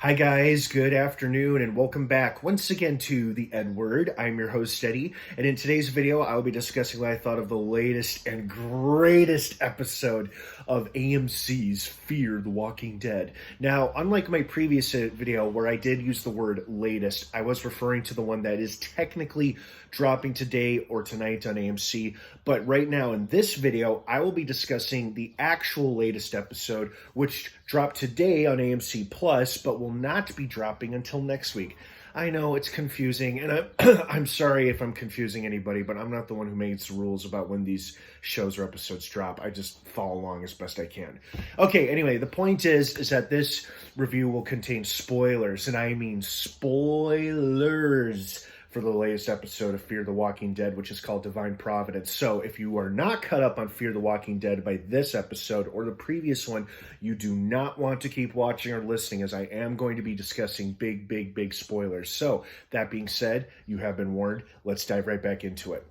Hi guys, good afternoon and welcome back once again to the EdWord. I'm your host Eddie, and in today's video I'll be discussing what I thought of the latest and greatest episode of AMC's Fear the Walking Dead. Now, unlike my previous video where I did use the word latest, I was referring to the one that is technically dropping today or tonight on AMC, but right now in this video I will be discussing the actual latest episode, which dropped today on AMC Plus, but will not be dropping until next week. I know it's confusing, and I'm sorry if I'm confusing anybody, but I'm not the one who makes the rules about when these shows or episodes drop. I just follow along as best I can. Okay, anyway, the point is that this review will contain spoilers, and I mean spoilers, for the latest episode of Fear the Walking Dead, which is called Divine Providence. So if you are not caught up on Fear the Walking Dead by this episode or the previous one, you do not want to keep watching or listening, as I am going to be discussing big spoilers. So that being said, you have been warned. Let's dive right back into it.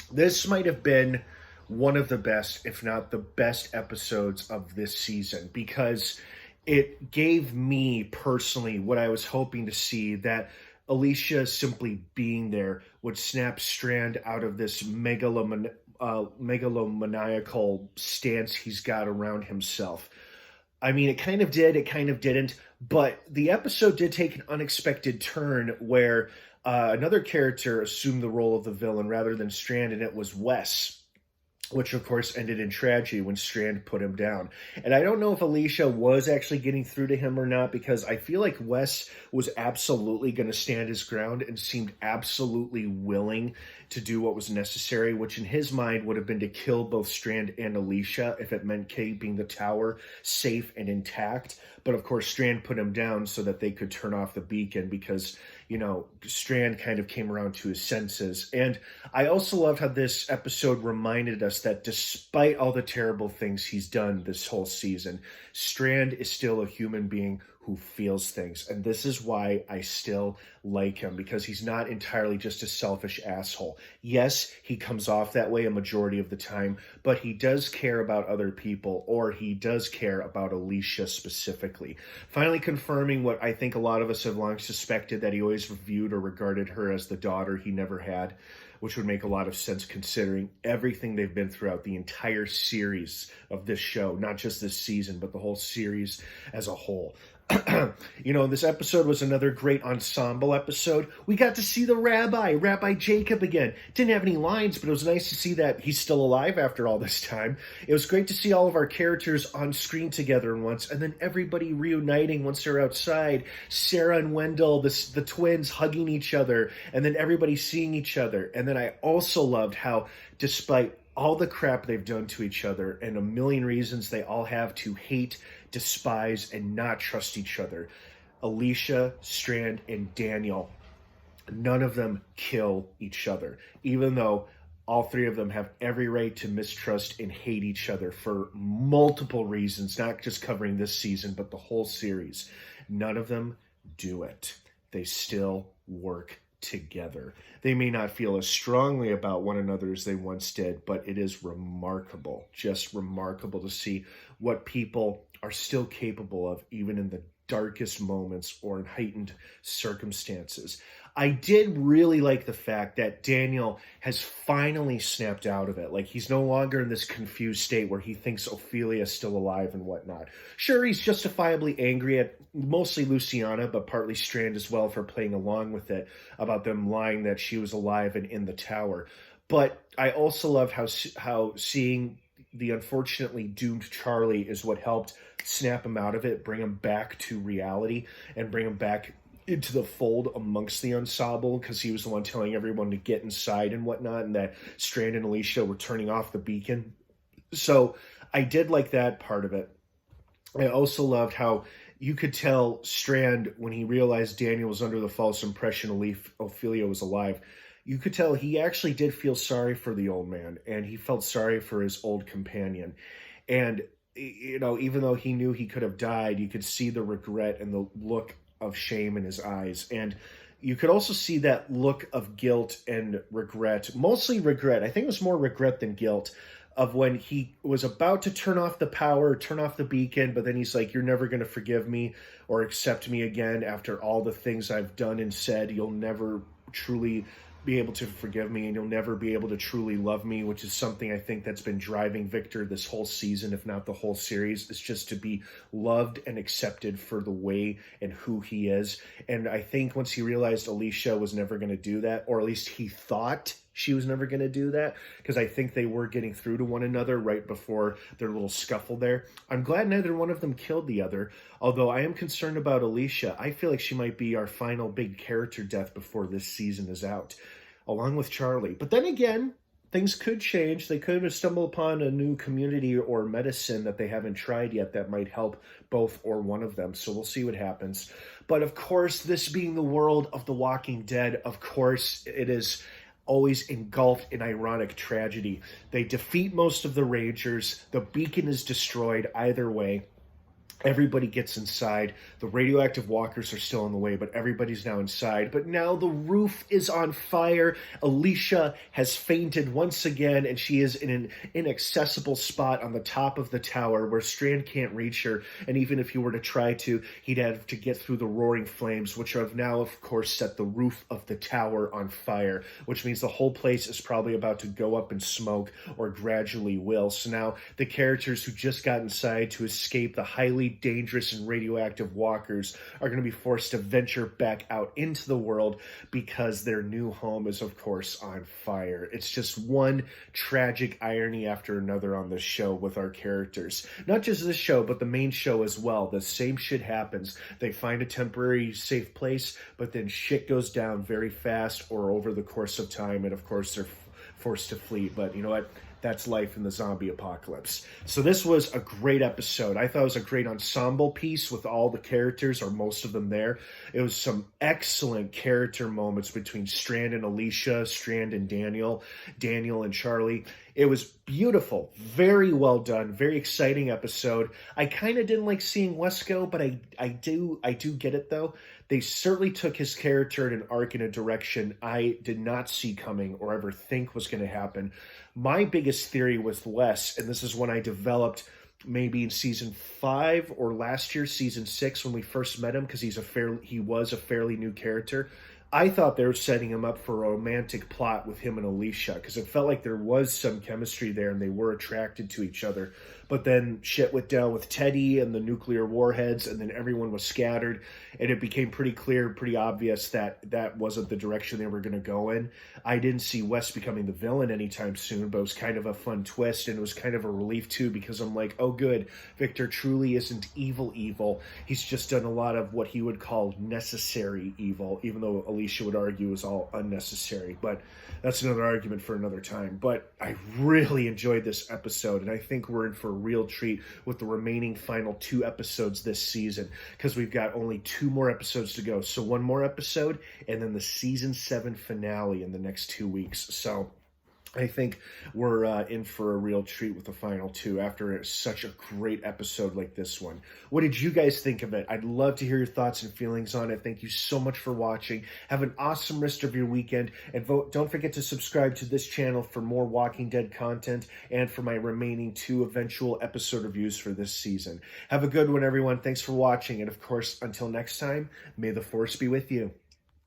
This might have been one of the best, if not the best episodes of this season, because it gave me personally what I was hoping to see, that Alicia simply being there would snap Strand out of this megalomaniacal stance he's got around himself. I mean, it kind of did, it kind of didn't, but the episode did take an unexpected turn where another character assumed the role of the villain rather than Strand, and it was Wes, which of course ended in tragedy when Strand put him down. And I don't know if Alicia was actually getting through to him or not, because I feel like Wes was absolutely going to stand his ground and seemed absolutely willing to do what was necessary, which in his mind would have been to kill both Strand and Alicia if it meant keeping the tower safe and intact. But of course, Strand put him down so that they could turn off the beacon, because, you know, Strand kind of came around to his senses. And I also loved how this episode reminded us that despite all the terrible things he's done this whole season, Strand is still a human being who feels things. And this is why I still like him, because he's not entirely just a selfish asshole. Yes, he comes off that way a majority of the time, but he does care about other people, or he does care about Alicia specifically. Finally confirming what I think a lot of us have long suspected, that he always viewed or regarded her as the daughter he never had, which would make a lot of sense considering everything they've been throughout the entire series of this show, not just this season, but the whole series as a whole. You know, this episode was another great ensemble episode. We got to see the Rabbi Jacob again. Didn't have any lines, but it was nice to see that he's still alive after all this time. It was great to see all of our characters on screen together once, and then everybody reuniting once they're outside. Sarah and Wendell, the twins, hugging each other, and then everybody seeing each other. And then I also loved how, despite all the crap they've done to each other and a million reasons they all have to hate, despise, and not trust each other, Alicia, Strand, and Daniel, none of them kill each other, even though all three of them have every right to mistrust and hate each other for multiple reasons, not just covering this season, but the whole series. None of them do it. They still work together. They may not feel as strongly about one another as they once did, but it is remarkable, just remarkable to see what people are still capable of, even in the darkest moments or in heightened circumstances. I did really like the fact that Daniel has finally snapped out of it. Like, he's no longer in this confused state where he thinks Ophelia is still alive and whatnot. Sure, he's justifiably angry at mostly Luciana, but partly Strand as well, for playing along with it, about them lying that she was alive and in the tower. But I also loved how seeing the unfortunately doomed Charlie is what helped snap him out of it, bring him back to reality, and bring him back into the fold amongst the ensemble, because he was the one telling everyone to get inside and whatnot, and that Strand and Alicia were turning off the beacon. So I did like that part of it. I also loved how you could tell Strand, when he realized Daniel was under the false impression Ophelia was alive, you could tell he actually did feel sorry for the old man, and he felt sorry for his old companion. And, you know, even though he knew he could have died, you could see the regret and the look of shame in his eyes. And you could also see that look of guilt and regret, mostly regret. I think it was more regret than guilt, of when he was about to turn off the power, turn off the beacon, but then he's like, "You're never going to forgive me or accept me again after all the things I've done and said. You'll never truly be able to forgive me, and you'll never be able to truly love me," which is something I think that's been driving Victor this whole season, if not the whole series, is just to be loved and accepted for the way and who he is. And I think once he realized Alicia was never going to do that, or at least he thought she was never going to do that, because I think they were getting through to one another right before their little scuffle there. I'm glad neither one of them killed the other, although I am concerned about Alicia. I feel like she might be our final big character death before this season is out, along with Charlie. But then again, things could change. They could have stumbled upon a new community or medicine that they haven't tried yet that might help both or one of them. So we'll see what happens. But of course, this being the world of The Walking Dead, of course, it is always engulfed in ironic tragedy. They defeat most of the Rangers. The beacon is destroyed either way. Everybody gets inside. The radioactive walkers are still in the way, but everybody's now inside. But now the roof is on fire. Alicia has fainted once again, and she is in an inaccessible spot on the top of the tower where Strand can't reach her. And even if he were to try to, he'd have to get through the roaring flames, which have now, of course, set the roof of the tower on fire, which means the whole place is probably about to go up in smoke, or gradually will. So now the characters who just got inside to escape the highly dangerous and radioactive walkers are going to be forced to venture back out into the world because their new home is, of course, on fire. It's just one tragic irony after another on this show with our characters. Not just this show, but the main show as well. The same shit happens. They find a temporary safe place, but then shit goes down very fast or over the course of time, and of course they're forced to flee. But you know what? That's life in the zombie apocalypse. So this was a great episode. I thought it was a great ensemble piece with all the characters, or most of them there. It was some excellent character moments between Strand and Alicia, Strand and Daniel, Daniel and Charlie. It was beautiful, very well done, very exciting episode. I kind of didn't like seeing Wes go, but I do get it though. They certainly took his character in an arc in a direction I did not see coming or ever think was going to happen. My biggest theory with Wes, and this is one I developed maybe in season 5 or last year, season 6, when we first met him, because he was a fairly new character. I thought they were setting him up for a romantic plot with him and Alicia, because it felt like there was some chemistry there and they were attracted to each other. But then shit went down with Teddy and the nuclear warheads, and then everyone was scattered, and it became pretty clear, pretty obvious that that wasn't the direction they were going to go in. I didn't see Wes becoming the villain anytime soon, but it was kind of a fun twist, and it was kind of a relief too, because I'm like, oh good, Victor truly isn't evil. He's just done a lot of what he would call necessary evil, even though Alicia would argue is all unnecessary. But that's another argument for another time. But I really enjoyed this episode, and I think we're in for a real treat with the remaining final 2 episodes this season, because we've got only 2 more episodes to go. So 1 more episode, and then the season 7 finale in the next 2 weeks. So I think we're in for a real treat with the final 2 after such a great episode like this one. What did you guys think of it? I'd love to hear your thoughts and feelings on it. Thank you so much for watching. Have an awesome rest of your weekend. And don't forget to subscribe to this channel for more Walking Dead content and for my remaining 2 eventual episode reviews for this season. Have a good one, everyone. Thanks for watching. And of course, until next time, may the Force be with you.